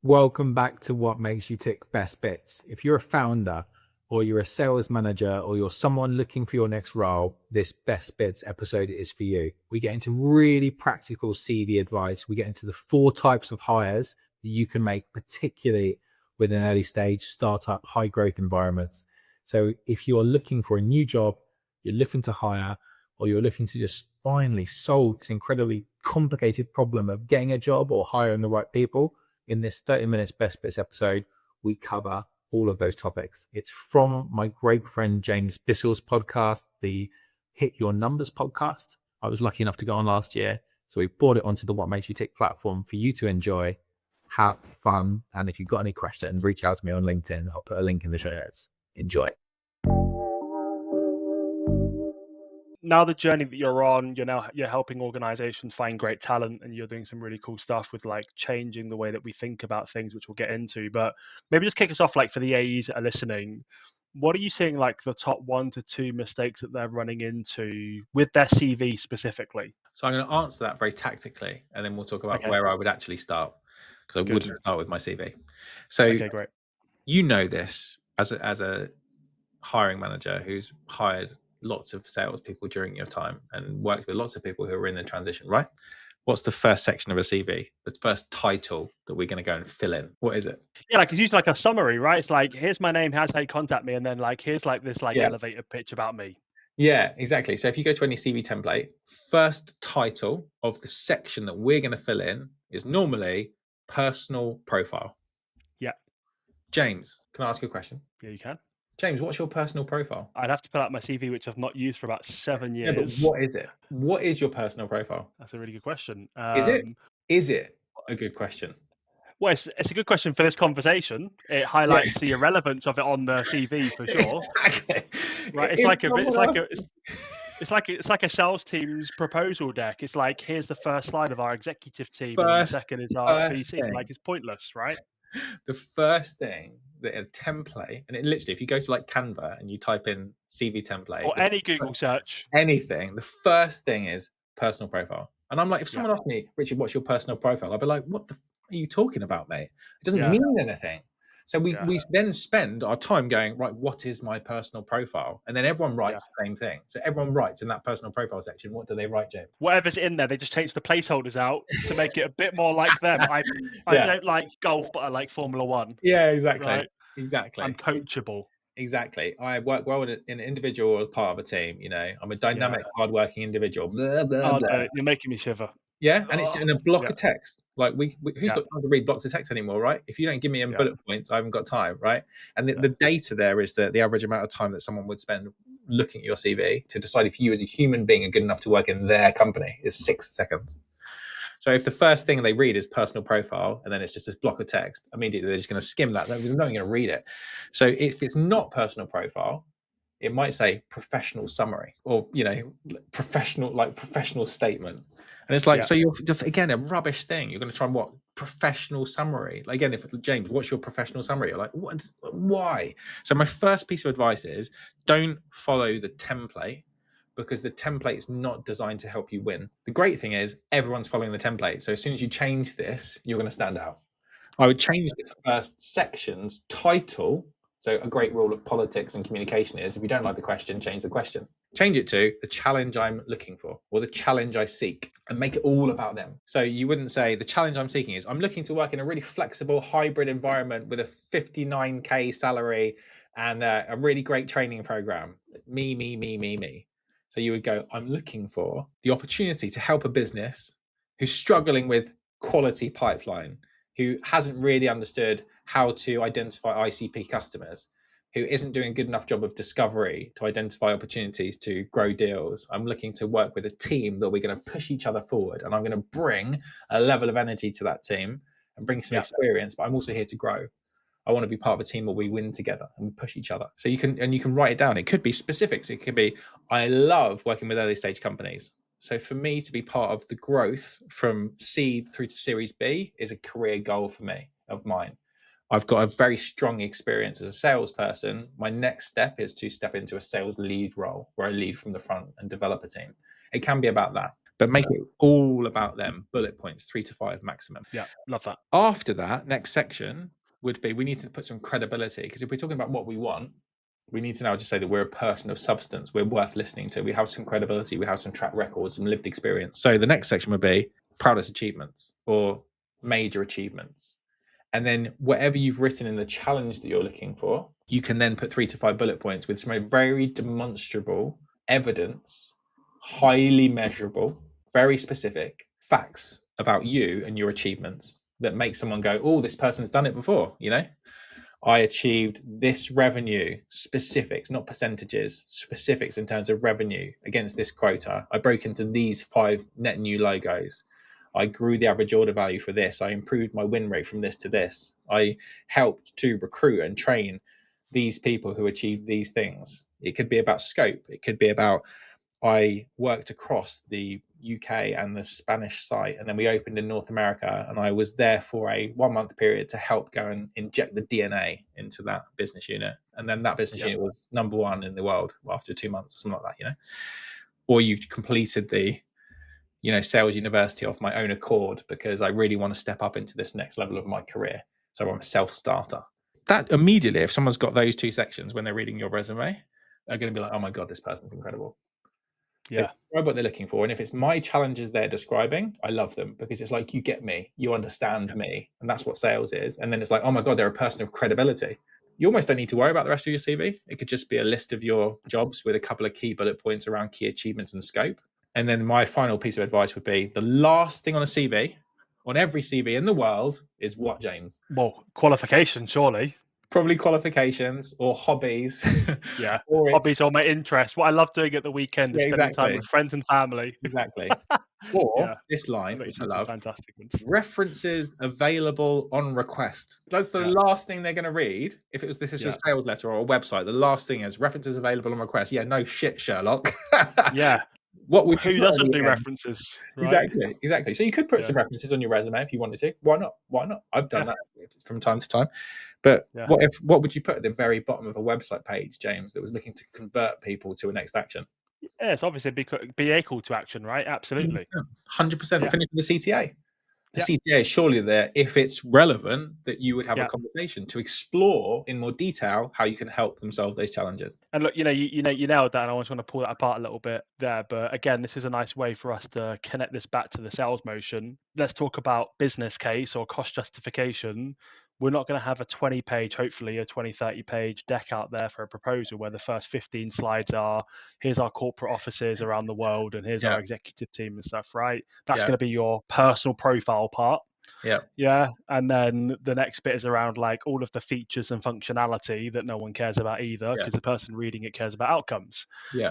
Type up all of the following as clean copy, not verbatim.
Welcome back to What Makes You Tick Best Bits. If you're a founder or you're a sales manager or you're someone looking for your next role, this Best Bits episode is for you. We get into really practical CV advice. We get into the 4 types of hires that you can make, particularly with an early stage startup, high growth environments. So if you're looking for a new job, you're looking to hire, or you're looking to just finally solve this incredibly complicated problem of getting a job or hiring the right people, in this 30 minutes Best Bits episode, we cover all of those topics. It's from my great friend James Bissell's podcast, the Hit Your Numbers podcast. I was lucky enough to go on last year. So we brought it onto the What Makes You Tick platform for you to enjoy, have fun. And if you've got any questions, reach out to me on LinkedIn. I'll put a link in the show notes. Enjoy. Now the journey that you're on, you're helping organizations find great talent, and you're doing some really cool stuff with like changing the way that we think about things, which we'll get into. But maybe just kick us off, like for the AEs that are listening, what are you seeing like the top 1 to 2 mistakes that they're running into with their CV specifically? So I'm going to answer that very tactically, and then we'll talk about Okay. where I would actually start, because I Good. wouldn't start with my CV. So Okay, great. you know this as a hiring manager who's hired lots of salespeople during your time and worked with lots of people who are in the transition, right? What's the first section of a CV? The first title that we're going to go and fill in? What is it? Yeah, like it's usually like a summary, right? It's like, here's my name, here's how you contact me, and then like here's like this like elevator pitch about me. Yeah, exactly. So if you go to any CV template, first title of the section that we're going to fill in is normally personal profile. Yeah. James, can I ask you a question? Yeah, you can. James, what's your personal profile? I'd have to pull out my CV, which I've not used for about 7 years. Yeah, but what is it? What is your personal profile? That's a really good question. Is it a good question? Well, it's a good question for this conversation. It highlights the irrelevance of it on the CV for sure. Exactly. Right. It's like a sales team's proposal deck. It's like, here's the first slide of our executive team, and then the second is our VC. Like, it's pointless, right? The first thing that a template, and it literally, if you go to like Canva and you type in CV template or any Google search, anything, the first thing is personal profile. And I'm like, if someone asked me, Richard, what's your personal profile? I'd be like, what the are you talking about, mate? It doesn't mean anything. So we then spend our time going, right, what is my personal profile? And then everyone writes the same thing. So everyone writes in that personal profile section. What do they write, James? Whatever's in there, they just change the placeholders out to make it a bit more like them. I don't like golf, but I like Formula 1. Yeah, exactly. Right? Exactly. I'm coachable. Exactly. I work well in an individual or part of a team. You know, I'm a dynamic, hardworking individual. Blah, blah, blah. You're making me shiver. Yeah, and it's in a block of text. Like who's got time to read blocks of text anymore, right? If you don't give me bullet points, I haven't got time, right? And the data there is that the average amount of time that someone would spend looking at your CV to decide if you as a human being are good enough to work in their company is 6 seconds. So if the first thing they read is personal profile, and then it's just this block of text, immediately they're just going to skim that. They're not going to read it. So if it's not personal profile, it might say professional summary, or professional statement. And it's like, so you're again a rubbish thing. You're going to try and what professional summary? Like, again, if James, what's your professional summary? You're like, what? Why? So my first piece of advice is don't follow the template, because the template is not designed to help you win. The great thing is everyone's following the template. So as soon as you change this, you're going to stand out. I would change the first section's title. So a great rule of politics and communication is, if you don't like the question, change the question. Change it to the challenge I'm looking for, or the challenge I seek, and make it all about them. So you wouldn't say the challenge I'm seeking is I'm looking to work in a really flexible hybrid environment with a 59K salary and a really great training program. Me. So you would go, I'm looking for the opportunity to help a business who's struggling with quality pipeline, who hasn't really understood how to identify ICP customers, who isn't doing a good enough job of discovery to identify opportunities to grow deals. I'm looking to work with a team that we're going to push each other forward, and I'm going to bring a level of energy to that team and bring some experience, but I'm also here to grow. I want to be part of a team where we win together and we push each other. So you can write it down. It could be specifics. It could be, I love working with early stage companies. So for me to be part of the growth from seed through to Series B is a career goal for me, of mine. I've got a very strong experience as a salesperson. My next step is to step into a sales lead role where I lead from the front and develop a team. It can be about that. but make it all about them. Bullet points, 3 to 5 maximum. Yeah, love that. After that, next section would be, we need to put some credibility, because if we're talking about what we want, we need to now just say that we're a person of substance, we're worth listening to, we have some credibility, we have some track record, some lived experience. So the next section would be proudest achievements or major achievements. And then whatever you've written in the challenge that you're looking for, you can then put 3 to 5 bullet points with some very demonstrable evidence, highly measurable, very specific facts about you and your achievements that make someone go, oh, this person's done it before, you know? I achieved this revenue, specifics, not percentages, specifics in terms of revenue against this quota. I broke into these 5 net new logos. I grew the average order value for this. I improved my win rate from this to this. I helped to recruit and train these people who achieved these things. It could be about scope. It could be about, I worked across the UK and the Spanish site, and then we opened in North America, and I was there for a 1-month period to help go and inject the DNA into that business unit. And then that business unit was number 1 in the world after 2 months or something like that, you know. Or you completed the, you know, sales university off my own accord because I really want to step up into this next level of my career. So I'm a self-starter. That immediately, if someone's got those 2 sections when they're reading your resume, they're going to be like, oh my God, this person's incredible. Yeah. Describe what they're looking for. And if it's my challenges they're describing, I love them, because it's like, you get me, you understand me. And that's what sales is. And then it's like, oh my God, they're a person of credibility. You almost don't need to worry about the rest of your CV. It could just be a list of your jobs with a couple of key bullet points around key achievements and scope. And then my final piece of advice would be, the last thing on a CV, on every CV in the world, is what, James? Well, qualification, surely. Probably qualifications or hobbies. Yeah, or hobbies or my interests. What I love doing at the weekend is spending time with friends and family. Exactly. Or this line, which I love, fantastic ones. References available on request. That's the last thing they're going to read. If it was this is a sales letter or a website, the last thing is references available on request. Yeah, no shit, Sherlock. Yeah. What would you Who doesn't do references? Right? Exactly. So you could put some references on your resume if you wanted to. Why not? I've done that from time to time. But what would you put at the very bottom of a website page, James, that was looking to convert people to a next action? Yes, obviously be a call to action, right? Absolutely. 100%. Finish with the CTA. The CTA is surely there, if it's relevant, that you would have a conversation to explore in more detail how you can help them solve those challenges. And look, you nailed that, and I always want to pull that apart a little bit there. But again, this is a nice way for us to connect this back to the sales motion. Let's talk about business case or cost justification. We're not going to have a 20-page, hopefully a 20, 30-page deck out there for a proposal where the first 15 slides are, here's our corporate offices around the world and here's our executive team and stuff, right? That's going to be your personal profile part. Yeah. And then the next bit is around like all of the features and functionality that no one cares about either, because the person reading it cares about outcomes.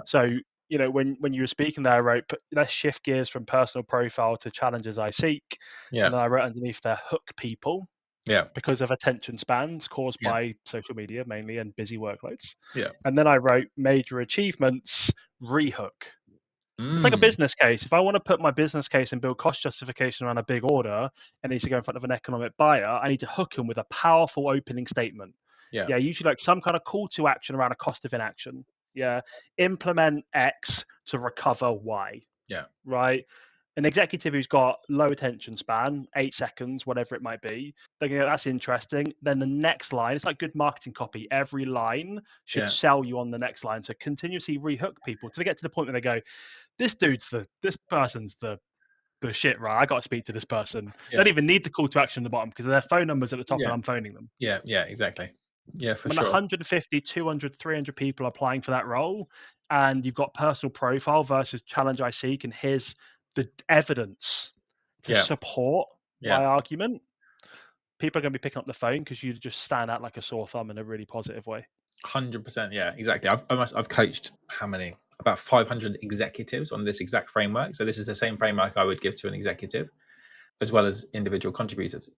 So, you know, when you were speaking there, I wrote, let's shift gears from personal profile to challenges I seek. And then I wrote underneath there, hook people. Because of attention spans caused by social media mainly and busy workloads. And then I wrote major achievements, rehook. It's like a business case. If I want to put my business case and build cost justification around a big order and needs to go in front of an economic buyer, I need to hook them with a powerful opening statement. Usually like some kind of call to action around a cost of inaction. Implement X to recover Y. Right. An executive who's got low attention span, 8 seconds, whatever it might be, they go, that's interesting. Then the next line, it's like good marketing copy. Every line should sell you on the next line. So continuously rehook people till they get to the point where they go, this person's the shit, right? I got to speak to this person. They don't even need the call to action at the bottom because their phone number's at the top and I'm phoning them. Yeah, exactly. Yeah, for when sure. 150, 200, 300 people applying for that role, and you've got personal profile versus challenge I seek, and here's the evidence to support my argument, people are going to be picking up the phone because you just stand out like a sore thumb in a really positive way. 100%. Yeah, exactly. I've coached how many? About 500 executives on this exact framework. So this is the same framework I would give to an executive as well as individual contributors.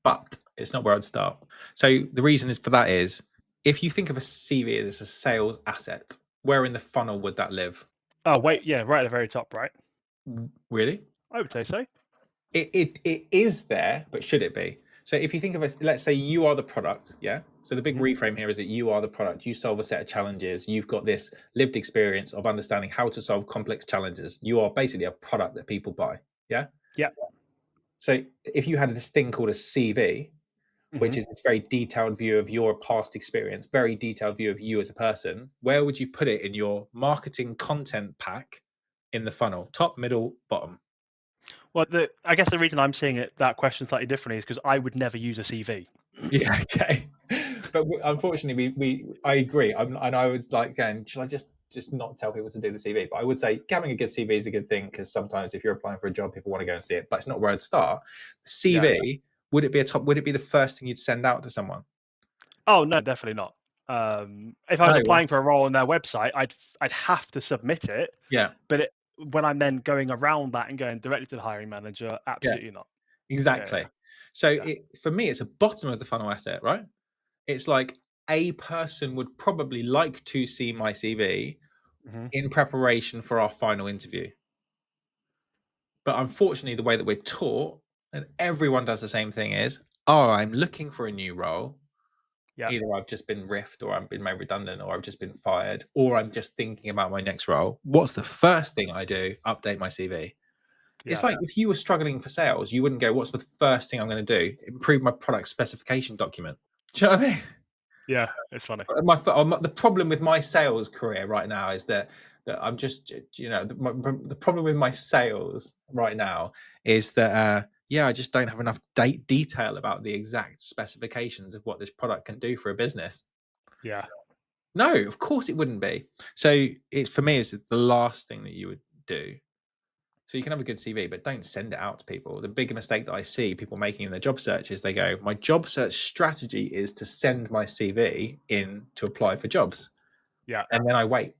But it's not where I'd start. So the reason for that is, if you think of a CV as a sales asset, where in the funnel would that live? Oh, wait, yeah, right at the very top, right? Really? I would say so. It is there, but should it be? So if you think of it, let's say you are the product, yeah? So the big Mhm. reframe here is that you are the product. You solve a set of challenges. You've got this lived experience of understanding how to solve complex challenges. You are basically a product that people buy, yeah? Yeah. So if you had this thing called a CV, which Mhm. is this very detailed view of your past experience, very detailed view of you as a person, where would you put it in your marketing content pack in the funnel? Top, middle, bottom? Well, I guess the reason I'm seeing that question slightly differently is because I would never use a CV. Yeah, okay. But unfortunately, I agree. And I was like, going, should I just not tell people to do the CV? But I would say having a good CV is a good thing, because sometimes if you're applying for a job, people want to go and see it. But it's not where I'd start. The Yeah. CV, would it be would it be the first thing you'd send out to someone? Oh no, definitely not. If I was No. applying for a role on their website, I'd have to submit it. Yeah, But when I'm then going around that and going directly to the hiring manager, yeah, absolutely not. exactly. Yeah. So Yeah. for me, it's a bottom of the funnel asset, right? It's like a person would probably like to see my CV Hmm. in preparation for our final interview. But unfortunately, the way that we're taught, and everyone does the same thing, is, oh, I'm looking for a new role. Yeah. Either I've just been riffed, or I've been made redundant, or I've just been fired, or I'm just thinking about my next role. What's the first thing I do? Update my CV. It's Yeah. like if you were struggling for sales, you wouldn't go, what's the first thing I'm going to do? Improve my product specification document. Do you know what I mean? Yeah. It's funny. The problem with my sales career right now is that I'm just, the problem with my sales right now is that yeah, I just don't have enough detail about the exact specifications of what this product can do for a business. Yeah. No, of course it wouldn't be. So it's, for me, is the last thing that you would do. So you can have a good CV, but don't send it out to people. The big mistake that I see people making in their job search is they go, my job search strategy is to send my CV in to apply for jobs. Yeah. And then I wait.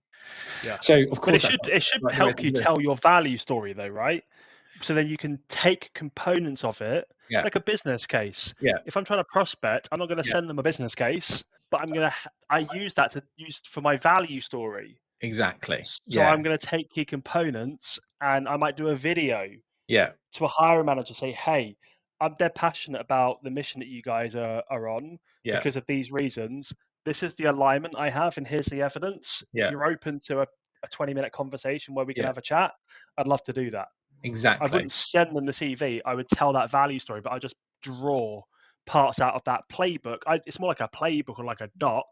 Yeah. So of But course that's it should not the right help thing you to do. tell your value story though, right? So then you can take components of it, Yeah, like a business case. yeah, If I'm trying to prospect, I'm not going to yeah, send them a business case, but I use that to use for my value story. exactly. So Yeah, I'm going to take key components and I might do a video yeah, to a hiring manager, say, hey, I'm dead passionate about the mission that you guys are on yeah, because of these reasons. This is the alignment I have, and here's the evidence. If yeah, you're open to a 20-minute conversation where we can yeah, have a chat, I'd love to do that. I exactly. wouldn't send them the CV. I would tell that value story, but I just draw parts out of that playbook. It's more like a playbook or like a doc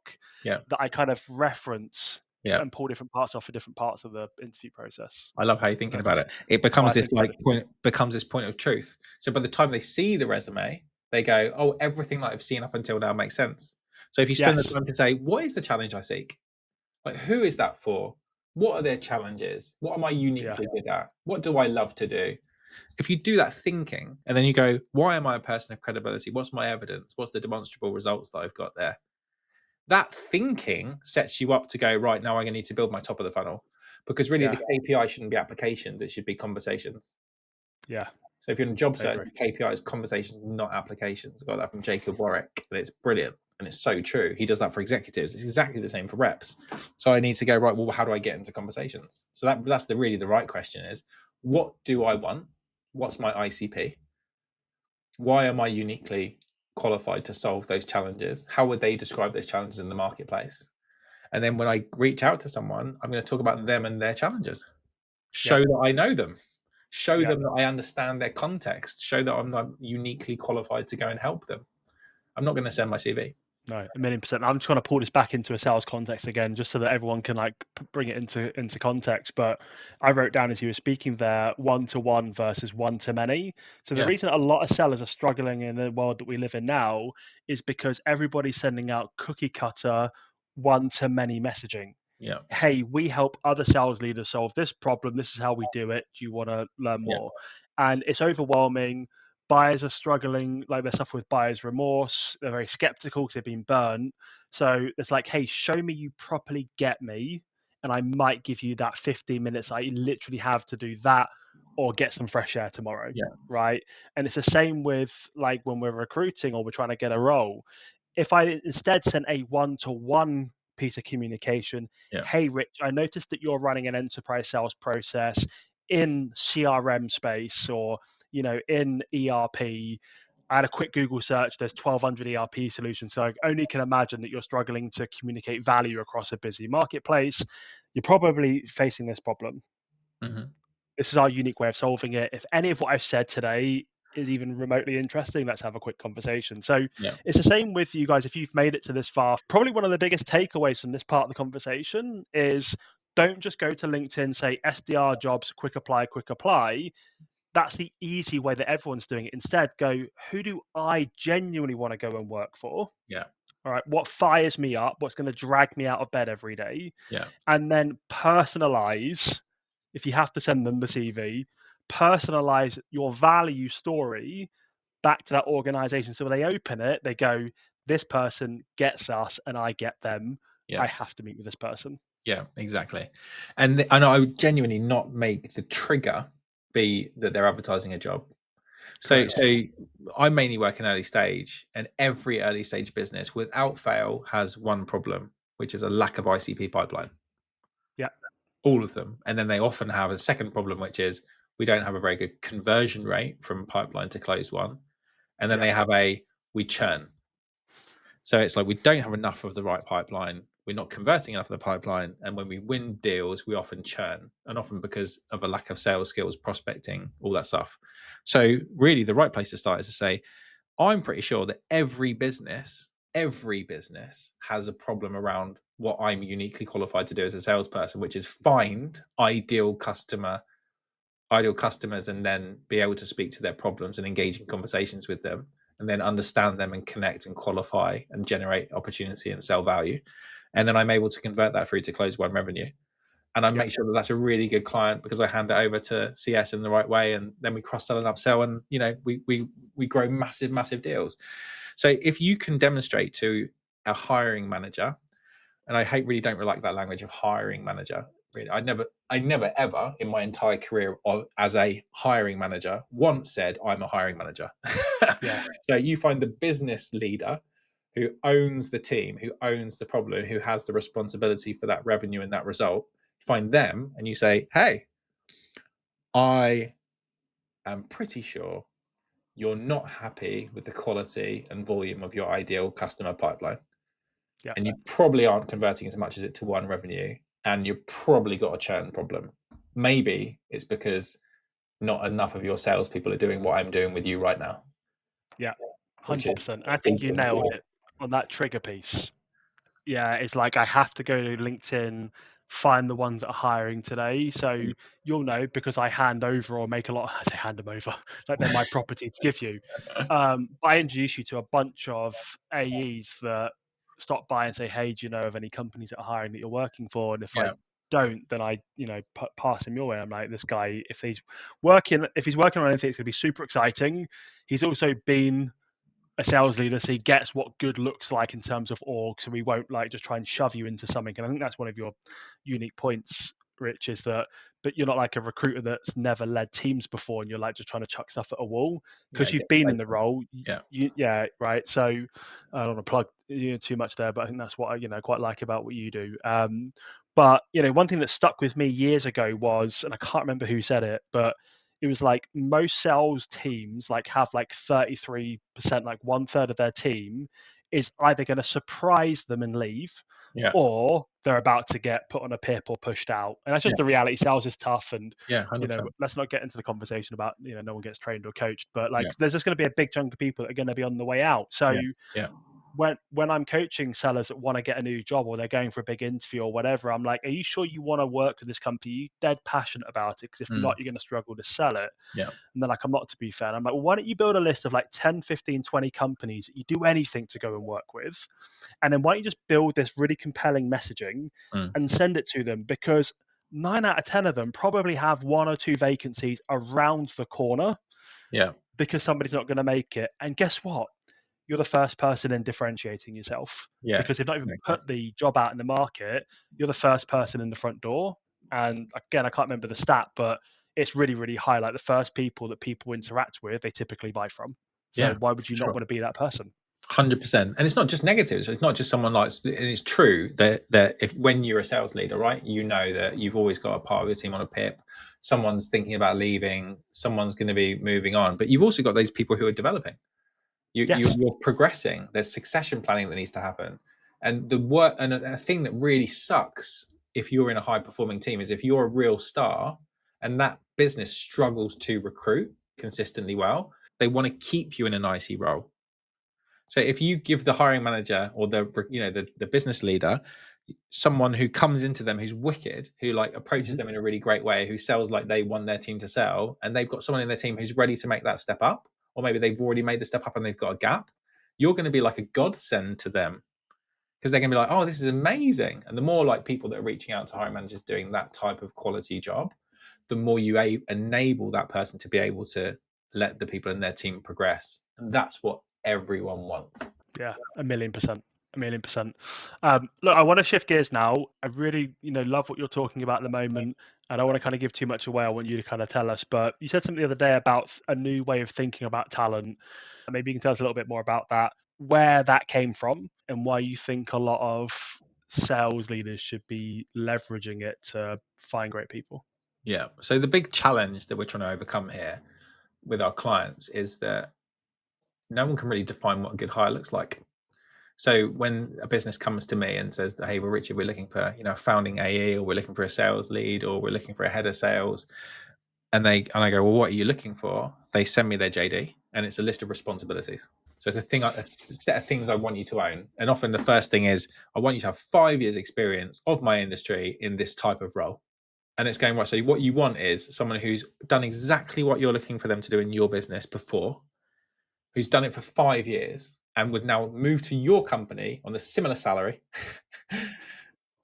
Yeah, that I kind of reference yeah. and pull different parts off for different parts of the interview process. I love how you're thinking about That's it. It why becomes I this think about it. point of truth. So by the time they see the resume, they go, oh, everything that I've seen up until now makes sense. So if you spend the Yes. time to say, what is the challenge I seek? Like, who is that for? What are their challenges? What am I Yeah. uniquely good at? What do I love to do? If you do that thinking, and then you go, why am I a person of credibility? What's my evidence? What's the demonstrable results that I've got there? That thinking sets you up to go, right, now I'm going to need to build my top of the funnel. Because really, Yeah. the KPI shouldn't be applications, it should be conversations. Yeah. So if you're in a job I search, agree. KPI is conversations, not applications. I got that from Jacob Warwick, and it's brilliant. And it's so true. He does that for executives. It's exactly the same for reps. So I need to go, right, well, how do I get into conversations? So that's really the right question is, what do I want? What's my ICP? Why am I uniquely qualified to solve those challenges? How would they describe those challenges in the marketplace? And then when I reach out to someone, I'm going to talk about them and their challenges. Show Yeah. that I know them. Show Yeah. them that I understand their context. Show that I'm not uniquely qualified to go and help them. I'm not going to send my CV. No, 1,000,000%. I'm just trying to pull this back into a sales context again, just so that everyone can like bring it into context. But I wrote down as you were speaking there, one-to-one versus one-to-many. So the Yeah, reason a lot of sellers are struggling in the world that we live in now is because everybody's sending out cookie cutter one-to-many messaging. yeah, Hey, we help other sales leaders solve this problem. This is how we do it. Do you want to learn yeah, more? And it's overwhelming. Buyers are struggling, like they're suffering with buyer's remorse. They're very skeptical because they've been burnt. So it's like, hey, show me you properly get me, and I might give you that 15 minutes I literally have to do that or get some fresh air tomorrow. yeah, Right. And it's the same with like when we're recruiting or we're trying to get a role. If I instead sent a one-to-one piece of communication, yeah, hey, Rich, I noticed that you're running an enterprise sales process in CRM space or in ERP. I had a quick Google search. There's 1,200 ERP solutions. So I only can imagine that you're struggling to communicate value across a busy marketplace. You're probably facing this problem. Mhm. This is our unique way of solving it. If any of what I've said today is even remotely interesting, let's have a quick conversation. So Yeah. it's the same with you guys. If you've made it to this far, probably one of the biggest takeaways from this part of the conversation is don't just go to LinkedIn, say SDR jobs, quick apply. That's the easy way that everyone's doing it. Instead, go, who do I genuinely want to go and work for? Yeah. All right, what fires me up? What's going to drag me out of bed every day? Yeah. And then personalize, if you have to send them the CV, personalize your value story back to that organization. So when they open it, they go, this person gets us and I get them. Yeah. I have to meet with this person. Yeah, exactly. And I would genuinely not make the trigger be that they're advertising a job. So I mainly work in early stage, and every early stage business without fail has one problem, which is a lack of ICP pipeline. Yeah. All of them. And then they often have a second problem, which is we don't have a very good conversion rate from pipeline to close one. And then they have we churn. So it's like we don't have enough of the right pipeline. We're not converting enough of the pipeline. And when we win deals, we often churn, and often because of a lack of sales skills, prospecting, all that stuff. So really the right place to start is to say, I'm pretty sure that every business has a problem around what I'm uniquely qualified to do as a salesperson, which is find ideal customers and then be able to speak to their problems and engage in conversations with them, and then understand them and connect and qualify and generate opportunity and sell value. And then I'm able to convert that through to close one revenue. And I make sure that that's a really good client because I hand it over to CS in the right way. And then we cross sell and upsell, and we grow massive deals. So if you can demonstrate to a hiring manager, and I really don't like that language of hiring manager. Really, I never ever in my entire career as a hiring manager once said I'm a hiring manager. Yeah. So you find the business leader who owns the team, who owns the problem, who has the responsibility for that revenue and that result. Find them and you say, hey, I am pretty sure you're not happy with the quality and volume of your ideal customer pipeline. Yeah. And you probably aren't converting as much as it to one revenue, and you've probably got a churn problem. Maybe it's because not enough of your salespeople are doing what I'm doing with you right now. Yeah, 100%. I think you nailed it on that trigger piece. Yeah, it's like I have to go to LinkedIn, find the ones that are hiring today. So you'll know because I hand over or make a lot. I say hand them over, like they're my property to give you. I introduce you to a bunch of AEs that stop by and say, "Hey, do you know of any companies that are hiring that you're working for?" And if I don't, then I, pass him your way. I'm like, this guy, if he's working on anything, it's going to be super exciting. He's also been a sales leader, so he gets what good looks like in terms of org, so we won't like just try and shove you into something. And I think that's one of your unique points, Rich, is that but you're not like a recruiter that's never led teams before and you're like just trying to chuck stuff at a wall because you've been in the role. Right. So I don't want to plug too much there, but I think that's what I quite like about what you do. But one thing that stuck with me years ago was, and I can't remember who said it, but it was like most sales teams like have like 33%, like 1/3 of their team is either going to surprise them and leave, or they're about to get put on a pip or pushed out. And that's just the reality. Sales is tough, and 100%. let's not get into the conversation about no one gets trained or coached, but like there's just going to be a big chunk of people that are going to be on the way out. So when I'm coaching sellers that want to get a new job or they're going for a big interview or whatever, I'm like, are you sure you want to work with this company? Are you dead passionate about it? Because if not, you're going to struggle to sell it. And they're like, I'm not, to be fair. And I'm like, well, why don't you build a list of like 10, 15, 20 companies that you do anything to go and work with? And then why don't you just build this really compelling messaging and send it to them? Because 9 out of 10 of them probably have 1 or 2 vacancies around the corner. Because somebody's not going to make it. And guess what? You're the first person in differentiating yourself. Because they've not even put the job out in the market. You're the first person in the front door. And again, I can't remember the stat, but it's really, really high. Like the first people that people interact with, they typically buy from. So why would you not want to be that person? 100%. And it's not just negatives. It's not just someone like, and it's true that if when you're a sales leader, right, you know that you've always got a part of your team on a pip. Someone's thinking about leaving. Someone's going to be moving on. But you've also got those people who are developing. You're progressing. There's succession planning that needs to happen. And the work, and a thing that really sucks if you're in a high performing team is if you're a real star and that business struggles to recruit consistently well, they want to keep you in an IC role. So if you give the hiring manager or the business leader someone who comes into them who's wicked, who like approaches them in a really great way, who sells like they want their team to sell, and they've got someone in their team who's ready to make that step up, or maybe they've already made the step up and they've got a gap, you're going to be like a godsend to them, because they're going to be like, oh, this is amazing. And the more like people that are reaching out to hiring managers doing that type of quality job, the more you enable that person to be able to let the people in their team progress. And that's what everyone wants. Yeah, 1,000,000%. 1,000,000%. Look, I want to shift gears now. I really, love what you're talking about at the moment. I don't want to kind of give too much away. I want you to kind of tell us. But you said something the other day about a new way of thinking about talent. Maybe you can tell us a little bit more about that, where that came from, and why you think a lot of sales leaders should be leveraging it to find great people. Yeah. So the big challenge that we're trying to overcome here with our clients is that no one can really define what a good hire looks like. So when a business comes to me and says, hey, well, Richard, we're looking for, a founding AE, or we're looking for a sales lead, or we're looking for a head of sales. And I go, well, what are you looking for? They send me their JD and it's a list of responsibilities. So it's a set of things I want you to own. And often the first thing is, I want you to have 5 years experience of my industry in this type of role. And it's going, right, so what you want is someone who's done exactly what you're looking for them to do in your business before, who's done it for 5 years, and would now move to your company on a similar salary.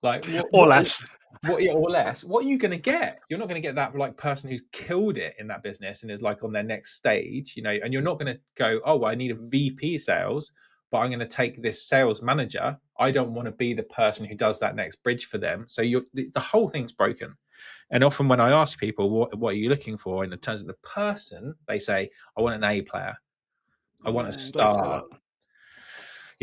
Like or less. Or less. What are you going to get? You're not going to get that like person who's killed it in that business and is like on their next stage, and you're not going to go, oh, well, I need a VP sales, but I'm going to take this sales manager. I don't want to be the person who does that next bridge for them. So the whole thing's broken. And often when I ask people, what are you looking for? In terms of the person, they say, I want an A player. I want a star.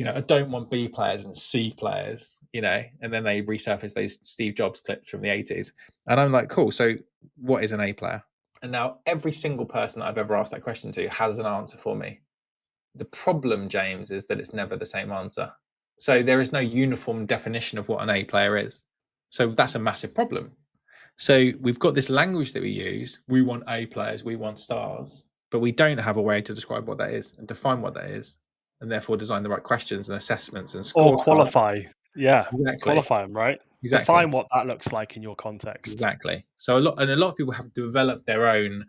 I don't want B players and C players, and then they resurface those Steve Jobs clips from the 80s. And I'm like, cool. So what is an A player? And now every single person that I've ever asked that question to has an answer for me. The problem, James, is that it's never the same answer. So there is no uniform definition of what an A player is. So that's a massive problem. So we've got this language that we use. We want A players, we want stars, but we don't have a way to describe what that is and define what that is, and therefore design the right questions and assessments and score. Or qualify. Yeah, exactly. Qualify them, right? Exactly. Define what that looks like in your context. Exactly. So a lot of people have developed their own,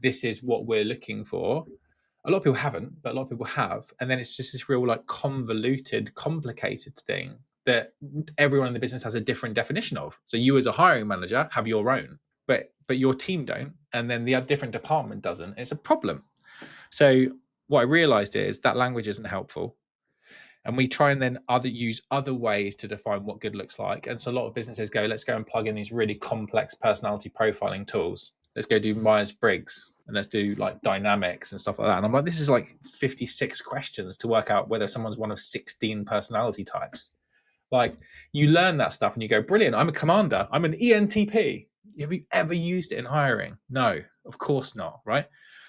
this is what we're looking for. A lot of people haven't, but a lot of people have. And then it's just this real like convoluted, complicated thing that everyone in the business has a different definition of. So you as a hiring manager have your own, but your team don't. And then the different department doesn't. It's a problem. So what I realized is that language isn't helpful. And we try and then use other ways to define what good looks like. And so a lot of businesses go, let's go and plug in these really complex personality profiling tools. Let's go do Myers-Briggs and let's do like dynamics and stuff like that. And I'm like, this is like 56 questions to work out whether someone's one of 16 personality types. Like you learn that stuff and you go, brilliant, I'm a commander. I'm an ENTP. Have you ever used it in hiring? No, of course not, right?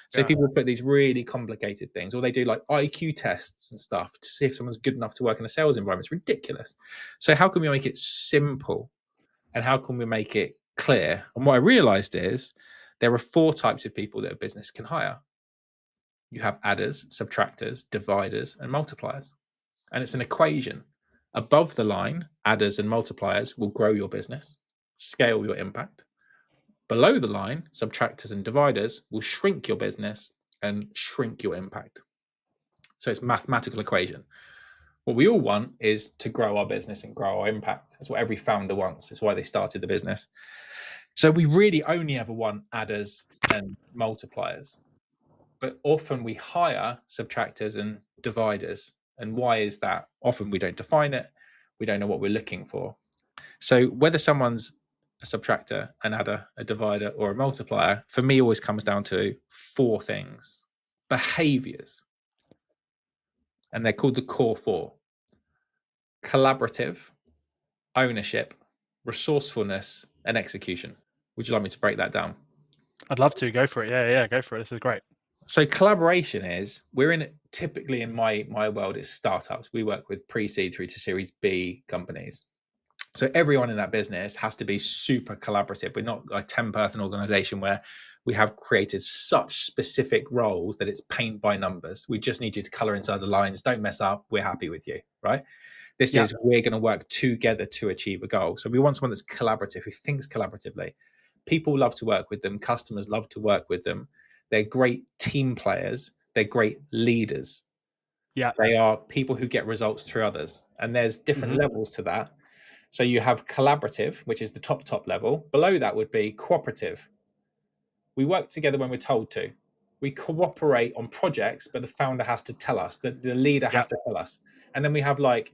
So people put these really complicated things, or they do like IQ tests and stuff to see if someone's good enough to work in a sales environment. It's ridiculous. So how can we make it simple? And how can we make it clear? And what I realized is there are 4 types of people that a business can hire. You have adders, subtractors, dividers, and multipliers. And it's an equation. Above the line, adders and multipliers will grow your business, scale your impact. Below the line, subtractors and dividers will shrink your business and shrink your impact. So it's a mathematical equation. What we all want is to grow our business and grow our impact. That's what every founder wants. It's why they started the business. So we really only ever want adders and multipliers. But often we hire subtractors and dividers. And why is that? Often we don't define it. We don't know what we're looking for. So whether someone's a subtractor, an adder, a divider, or a multiplier, for me always comes down to 4 things. Behaviors. And they're called the core 4. Collaborative, ownership, resourcefulness, and execution. Would you like me to break that down? I'd love to. Go for it. Yeah, go for it. This is great. So collaboration is, we're in typically in my world, it's startups. We work with pre-seed through to Series B companies. So everyone in that business has to be super collaborative. We're not a 10-person organization where we have created such specific roles that it's paint by numbers. We just need you to color inside the lines. Don't mess up. We're happy with you, right? This is, we're going to work together to achieve a goal. So we want someone that's collaborative, who thinks collaboratively. People love to work with them. Customers love to work with them. They're great team players. They're great leaders. Yeah. They are people who get results through others. And there's different levels to that. So you have collaborative, which is the top level. Below that would be cooperative. We work together when we're told to. We cooperate on projects, but the founder has to tell us, that the leader has to tell us. And then we have like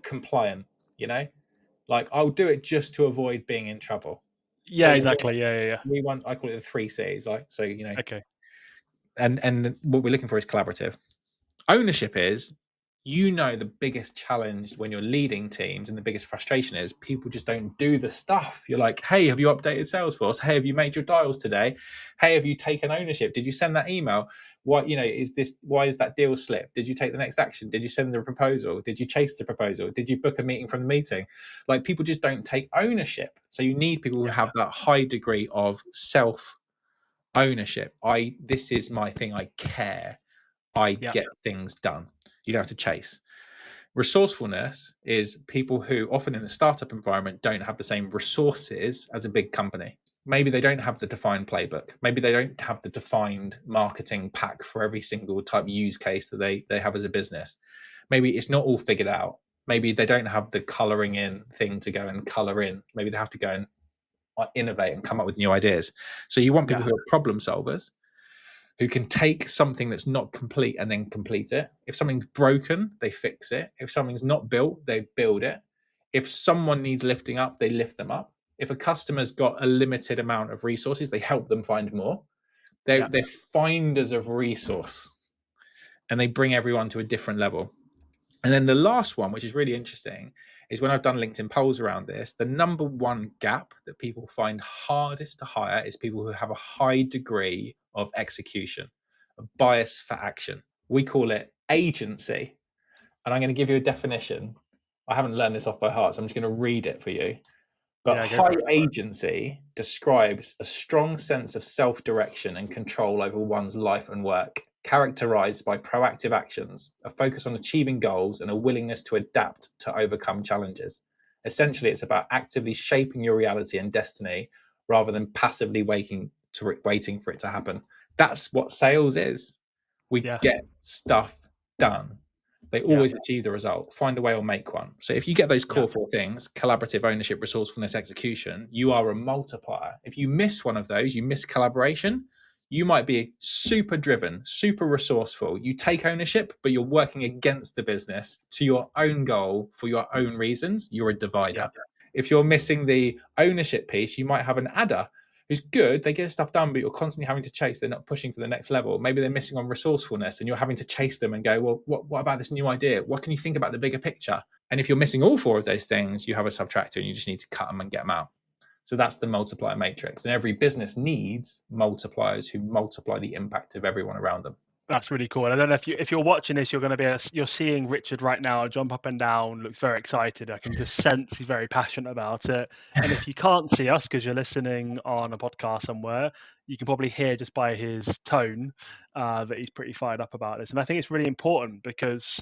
compliant, like I'll do it just to avoid being in trouble. Yeah, So exactly. Yeah. We want, I call it the 3 C's. Like, so, Okay. And what we're looking for is collaborative. Ownership is, the biggest challenge when you're leading teams and the biggest frustration is people just don't do the stuff. You're like, hey, have you updated Salesforce? Hey, have you made your dials today? Hey, have you taken ownership? Did you send that email? What, why is that deal slipped? Did you take the next action? Did you send the proposal? Did you chase the proposal? Did you book a meeting from the meeting? Like, people just don't take ownership. So you need people who have that high degree of self ownership. This is my thing. I care. I get things done. You don't have to chase. Resourcefulness is people who often in a startup environment don't have the same resources as a big company. Maybe they don't have the defined playbook. Maybe they don't have the defined marketing pack for every single type of use case that they have as a business. Maybe it's not all figured out. Maybe they don't have the coloring in thing to go and color in. Maybe they have to go and innovate and come up with new ideas. So you want people who are problem solvers, who can take something that's not complete and then complete it. If something's broken, they fix it. If something's not built, they build it. If someone needs lifting up, they lift them up. If a customer's got a limited amount of resources, they help them find more. They're finders of resource, and they bring everyone to a different level. And then the last one, which is really interesting, is when I've done LinkedIn polls around this, the number one gap that people find hardest to hire is people who have a high degree of execution, a bias for action. We call it agency. And I'm going to give you a definition. I haven't learned this off by heart, so I'm just going to read it for you. But high agency describes a strong sense of self-direction and control over one's life and work, characterized by proactive actions, a focus on achieving goals, and a willingness to adapt to overcome challenges. Essentially, it's about actively shaping your reality and destiny rather than passively waiting for it to happen. That's what sales is. We get stuff done. They always achieve the result. Find a way or make one. So if you get those core 4 things, collaborative, ownership, resourcefulness, execution, you are a multiplier. If you miss one of those, you miss collaboration, you might be super driven, super resourceful. You take ownership, but you're working against the business to your own goal for your own reasons. You're a divider. If you're missing the ownership piece, you might have an adder who's good, they get stuff done, but you're constantly having to chase. They're not pushing for the next level. Maybe they're missing on resourcefulness and you're having to chase them and go, well, what about this new idea? What can you think about the bigger picture? And if you're missing all 4 of those things, you have a subtractor and you just need to cut them and get them out. So that's the multiplier matrix. And every business needs multipliers who multiply the impact of everyone around them. That's really cool. And I don't know if you're watching this, you're seeing Richard right now jump up and down, looks very excited. I can just sense he's very passionate about it. And if you can't see us because you're listening on a podcast somewhere, you can probably hear just by his tone that he's pretty fired up about this. And I think it's really important because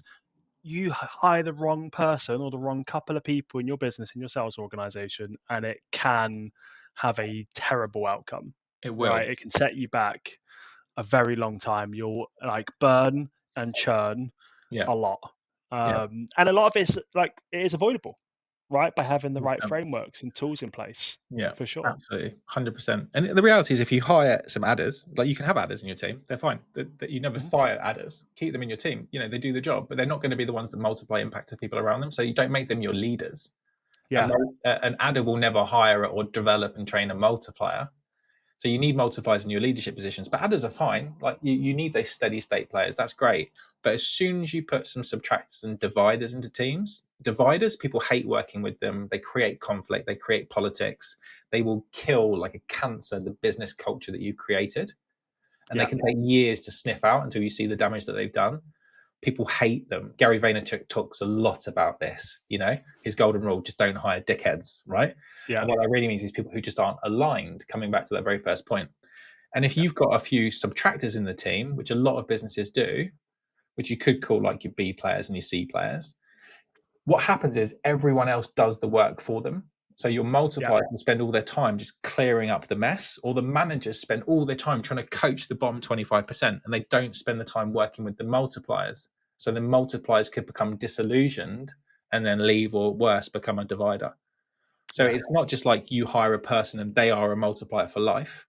you hire the wrong person or the wrong couple of people in your business, in your sales organization, and it can have a terrible outcome. It will. Right? It can set you back a very long time. You'll like burn and churn a lot. And a lot of it's like, it is avoidable, right? By having the right frameworks and tools in place. Yeah, for sure. Absolutely. 100%. And the reality is, if you hire some adders, like you can have adders in your team, they're fine. You never fire adders. Keep them in your team. They do the job, but they're not going to be the ones that multiply impact to people around them. So you don't make them your leaders. Yeah. An adder will never hire or develop and train a multiplier. So you need multipliers in your leadership positions, but adders are fine. Like you need those steady state players. That's great. But as soon as you put some subtractors and dividers into teams, people hate working with them. They create conflict. They create politics. They will kill like a cancer the business culture that you created. and they can take years to sniff out until you see the damage that they've done. People hate them. Gary Vaynerchuk talks a lot about this, his golden rule, just don't hire dickheads, right? Yeah. And what that really means is people who just aren't aligned, coming back to that very first point. And if you've got a few subtractors in the team, which a lot of businesses do, which you could call like your B players and your C players, what happens is everyone else does the work for them. So your multipliers will spend all their time just clearing up the mess, or the managers spend all their time trying to coach the bottom 25%, and they don't spend the time working with the multipliers. So the multipliers could become disillusioned and then leave, or worse, become a divider. So it's not just like you hire a person and they are a multiplier for life.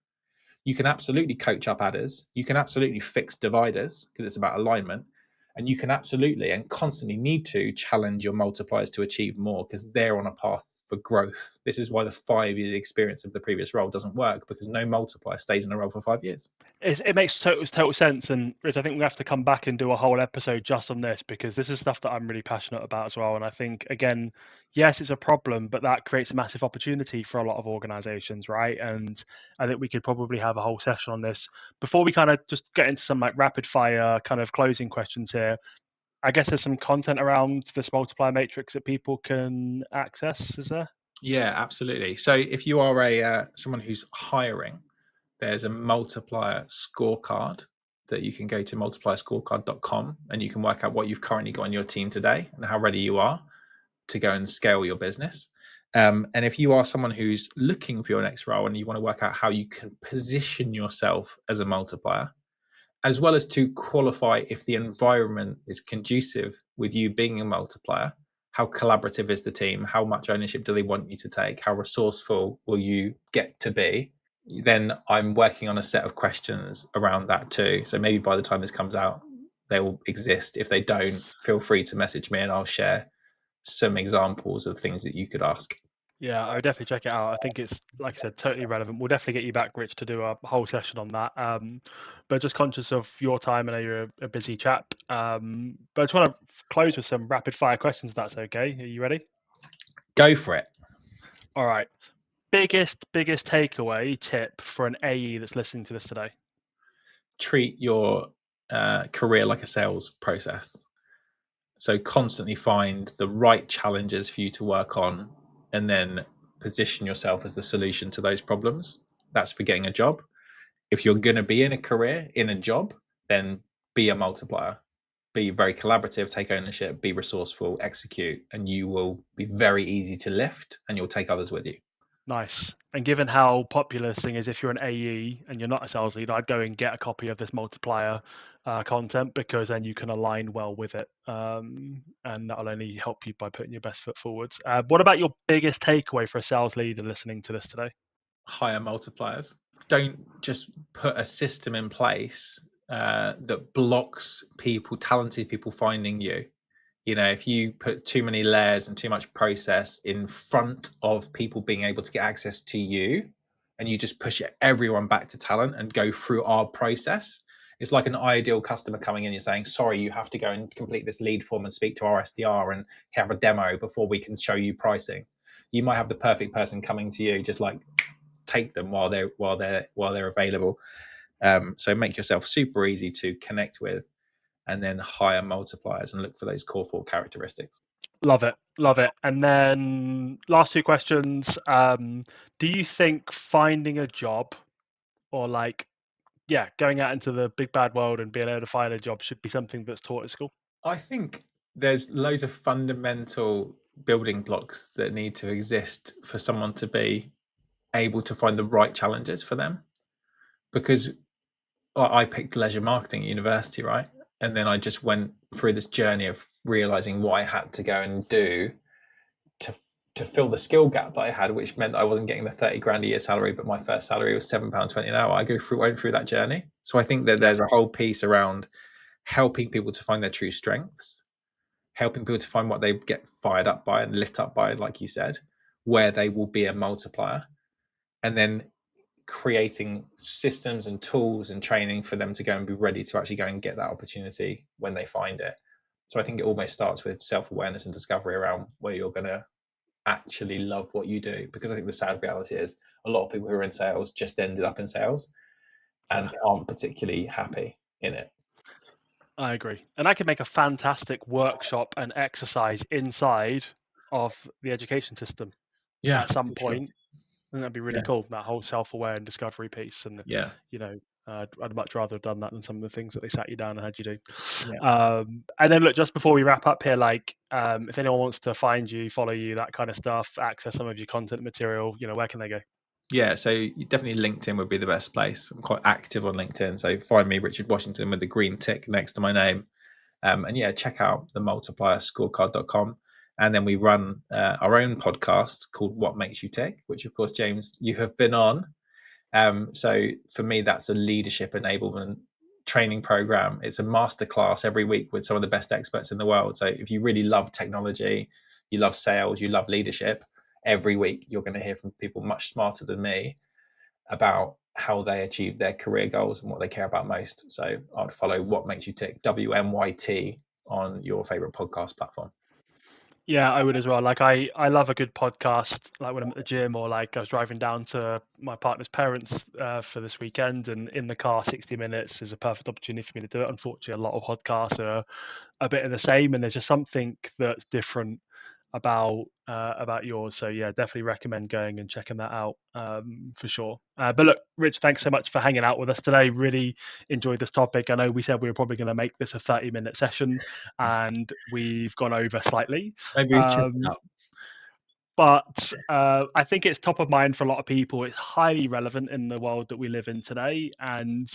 You can absolutely coach up adders. You can absolutely fix dividers because it's about alignment. And you can absolutely and constantly need to challenge your multipliers to achieve more because they're on a path for growth. This is why the 5 years experience of the previous role doesn't work, because no multiplier stays in a role for 5 years. It makes total sense. And Rich, I think we have to come back and do a whole episode just on this, because this is stuff that I'm really passionate about as well. And I think, again, yes, it's a problem, but that creates a massive opportunity for a lot of organizations, right? And I think we could probably have a whole session on this. Before we kind of just get into some like rapid fire kind of closing questions here, I guess there's some content around this multiplier matrix that people can access, is there? Yeah, absolutely. So if you are someone who's hiring, there's a multiplier scorecard that you can go to multiplierscorecard.com, and you can work out what you've currently got on your team today and how ready you are to go and scale your business. And if you are someone who's looking for your next role and you want to work out how you can position yourself as a multiplier, as well as to qualify if the environment is conducive with you being a multiplier, how collaborative is the team? How much ownership do they want you to take? How resourceful will you get to be? Then I'm working on a set of questions around that too. So maybe by the time this comes out, they will exist. If they don't, feel free to message me and I'll share some examples of things that you could ask. Yeah, I would definitely check it out. I think it's, like I said, totally relevant. We'll definitely get you back, Rich, to do a whole session on that. But just conscious of your time. I know you're a busy chap. But I just want to close with some rapid fire questions, if that's okay. Are you ready? Go for it. All right. Biggest takeaway tip for an AE that's listening to this today? Treat your career like a sales process. So constantly find the right challenges for you to work on, and then position yourself as the solution to those problems. That's for getting a job. If you're going to be in a career, in a job, then be a multiplier. Be very collaborative, take ownership, be resourceful, execute, and you will be very easy to lift, and you'll take others with you. Nice. And given how popular this thing is, if you're an AE and you're not a sales lead, I'd go and get a copy of this multiplier content, because then you can align well with it. And that'll only help you by putting your best foot forward. What about your biggest takeaway for a sales leader listening to this today? Hire multipliers. Don't just put a system in place that blocks people, talented people, finding you. If you put too many layers and too much process in front of people being able to get access to you, and you just push everyone back to talent and go through our process, it's like an ideal customer coming in. You're saying, sorry, you have to go and complete this lead form and speak to our SDR and have a demo before we can show you pricing. You might have the perfect person coming to you, just like take them while they're available. So make yourself super easy to connect with, and then hire multipliers and look for those core 4 characteristics. Love it. And then last 2 questions. Do you think finding a job, or going out into the big bad world and being able to find a job, should be something that's taught at school? I think there's loads of fundamental building blocks that need to exist for someone to be able to find the right challenges for them. Because I picked leisure marketing at university, right? And then I just went through this journey of realizing what I had to go and do to fill the skill gap that I had, which meant I wasn't getting the 30 grand a year salary, but my first salary was £7.20 an hour. I went through that journey. So I think that there's a whole piece around helping people to find their true strengths, helping people to find what they get fired up by and lit up by, like you said, where they will be a multiplier, and then creating systems and tools and training for them to go and be ready to actually go and get that opportunity when they find it. So I think it almost starts with self-awareness and discovery around where you're going to actually love what you do. Because I think the sad reality is a lot of people who are in sales just ended up in sales. and aren't particularly happy in it. I agree. And I could make a fantastic workshop and exercise inside of the education system at some point. And that'd be really cool, that whole self-aware and discovery piece. And, you know, I'd much rather have done that than some of the things that they sat you down and had you do. And then look, just before we wrap up here, like if anyone wants to find you, follow you, that kind of stuff, access some of your content material, you know, where can they go? Yeah, so definitely LinkedIn would be the best place. I'm quite active on LinkedIn, so find me, Richard Washington, with the green tick next to my name. And yeah, check out the Multiplier, scorecard.com. And then we run our own podcast called What Makes You Tick, which of course, James, you have been on. So for me, that's a leadership enablement training program. It's a masterclass every week with some of the best experts in the world. So if you really love technology, you love sales, you love leadership, every week you're going to hear from people much smarter than me about how they achieve their career goals and what they care about most. So I'd follow What Makes You Tick, WMYT, on your favorite podcast platform. Yeah, I would as well. Like I love a good podcast, like when I'm at the gym, or like I was driving down to my partner's parents for this weekend, and in the car, 60 minutes is a perfect opportunity for me to do it. Unfortunately, a lot of podcasts are a bit of the same, and there's just something that's different about yours. So yeah, definitely recommend going and checking that out for sure. But look, Rich, thanks so much for hanging out with us today. Really enjoyed this topic. I know we said we were probably going to make this a 30-minute session, and we've gone over slightly. Maybe check it out. But I think it's top of mind for a lot of people. It's highly relevant in the world that we live in today, and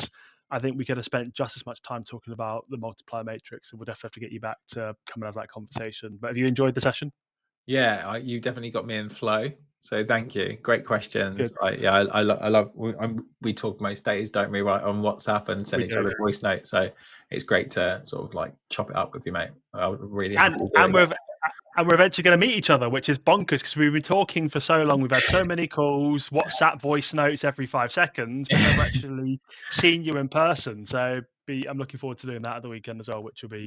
I think we could have spent just as much time talking about the multiplier matrix, and we'll definitely have to get you back to come and have that conversation. But have you enjoyed the session? Yeah, you definitely got me in flow. So thank you. Great questions. I love. We talk most days, don't we? Right, on WhatsApp and send each other voice notes. So it's great to sort of like chop it up with you, mate. I would really. And we're eventually going to meet each other, which is bonkers because we've been talking for so long. We've had so many calls, WhatsApp voice notes every 5 seconds, but never actually seen you in person. So I'm looking forward to doing that at the weekend as well, which will be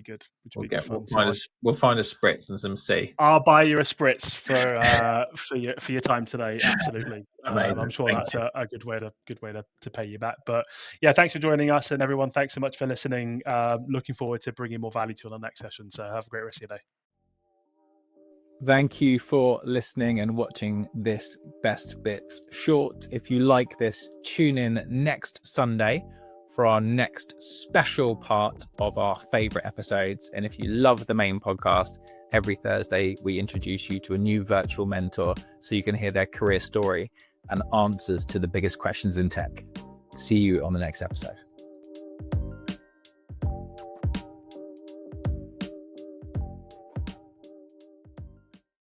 good. We'll find a spritz and some C. I'll buy you a spritz for your time today. Absolutely. I'm sure that's a good way to pay you back. But yeah, thanks for joining us, and everyone, thanks so much for listening. Looking forward to bringing more value to you on the next session. So have a great rest of your day. Thank you for listening and watching this Best Bits short. If you like this, tune in next Sunday for our next special part of our favorite episodes. And if you love the main podcast, every Thursday we introduce you to a new virtual mentor so you can hear their career story and answers to the biggest questions in tech. See you on the next episode.